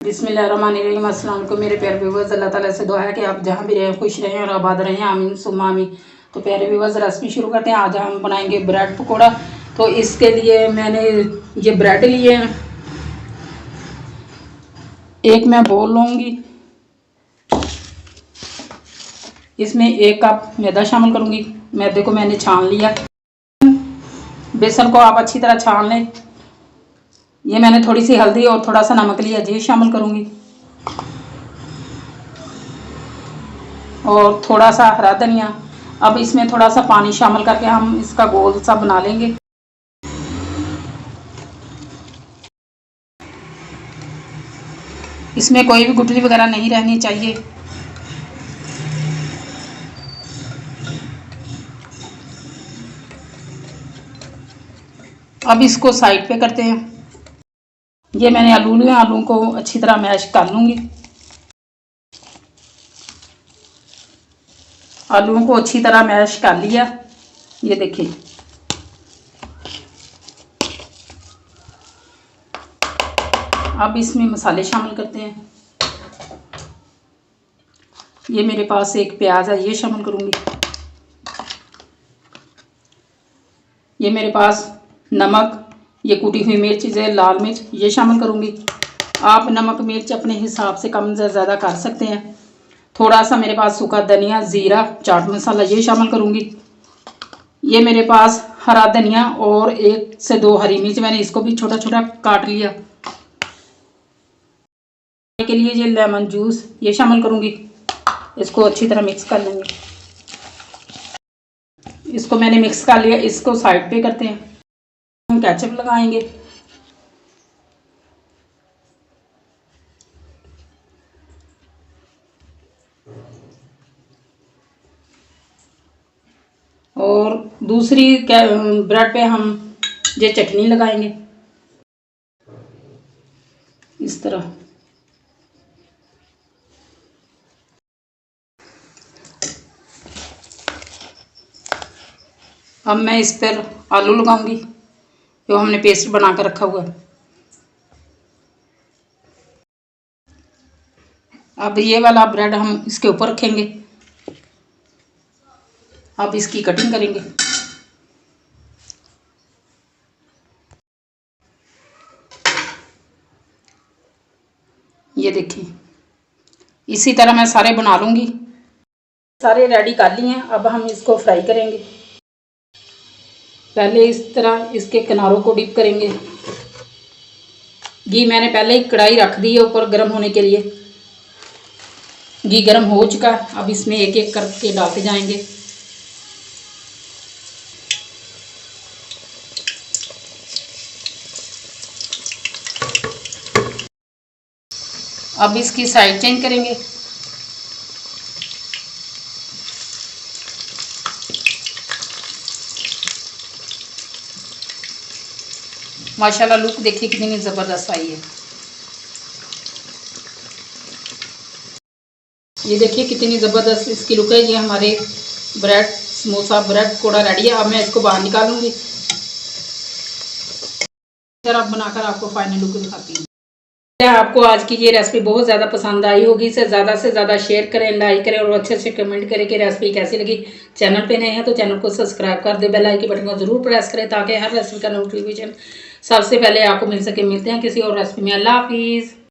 बिस्मिल्लाहिर्रहमानिर्रहीम। अस्सलाम वालेकुम मेरे प्यारे व्यूवर्स। अल्लाह ताला से दुआ है कि आप जहाँ भी रहें खुश रहें और आबाद रहें, आमीन सुम्मा आमीन। तो प्यारे व्यूवर्स, रेसिपी शुरू करते हैं। आज हम बनाएंगे ब्रेड पकौड़ा। तो इसके लिए मैंने ये ब्रेड लिए हैं। एक मैं बोल लूँगी, इसमें 1 कप मैदा शामिल करूँगी। मैदे को मैंने छान लिया। बेसन को आप अच्छी तरह छान लें। ये मैंने थोड़ी सी हल्दी और थोड़ा सा नमक लिया, ये शामिल करूँगी। और थोड़ा सा हरा धनिया। अब इसमें थोड़ा सा पानी शामिल करके हम इसका गोल सा बना लेंगे। इसमें कोई भी गुठली वगैरह नहीं रहनी चाहिए। अब इसको साइड पे करते हैं। ये मैंने आलू लिए, आलू को अच्छी तरह मैश कर लूँगी। आलूओं को अच्छी तरह मैश कर लिया, ये देखिए। अब इसमें मसाले शामिल करते हैं। ये मेरे पास एक प्याज है, ये शामिल करूँगी। ये मेरे पास नमक, ये कूटी हुई मिर्च है, लाल मिर्च, ये शामिल करूँगी। आप नमक मिर्च अपने हिसाब से कम या ज़्यादा कर सकते हैं। थोड़ा सा मेरे पास सूखा धनिया, ज़ीरा, चाट मसाला, ये शामिल करूँगी। ये मेरे पास हरा धनिया और 1 से 2 हरी मिर्च, मैंने इसको भी छोटा छोटा काट लिया। के लिए ये लेमन जूस, ये शामिल करूँगी। इसको अच्छी तरह मिक्स कर लेंगे। इसको मैंने मिक्स कर लिया, इसको साइड पे करते हैं। हम केचप लगाएंगे। और दूसरी ब्रेड पे हम ये चटनी लगाएंगे इस तरह। अब मैं इस पर आलू लगाऊंगी जो हमने पेस्ट बना कर रखा हुआ है। अब ये वाला ब्रेड हम इसके ऊपर रखेंगे। अब इसकी कटिंग करेंगे। ये देखिए, इसी तरह मैं सारे बना लूँगी। सारे रेडी कर लिए हैं। अब हम इसको फ्राई करेंगे। पहले इस तरह इसके किनारों को डिप करेंगे। घी मैंने पहले ही कढ़ाई रख दी है ऊपर गर्म होने के लिए। घी गर्म हो चुका है। अब इसमें एक एक करके डालते जाएंगे। अब इसकी साइड चेंज करेंगे। माशाल्लाह लुक देखिए कितनी ज़बरदस्त आई है। ये देखिए कितनी ज़बरदस्त इसकी लुक है। ये हमारे bread samosa bread pakora ready है। अब मैं इसको बाहर निकालूंगी। फिर अब बनाकर आपको फाइनल लुक दिखाती हूँ। आपको आज की ये रेसिपी बहुत ज़्यादा पसंद आई होगी। इसे ज़्यादा से ज़्यादा शेयर करें, लाइक करें और अच्छे से कमेंट करें कि रेसिपी कैसी लगी। चैनल पे नए हैं तो चैनल को सब्सक्राइब कर दें, बेल आइकन बटन को जरूर प्रेस करें ताकि हर रेसिपी का नोटिफिकेशन सबसे पहले आपको मिल सके। मिलते हैं किसी और रेसिपी में। अल्लाह हाफिज़।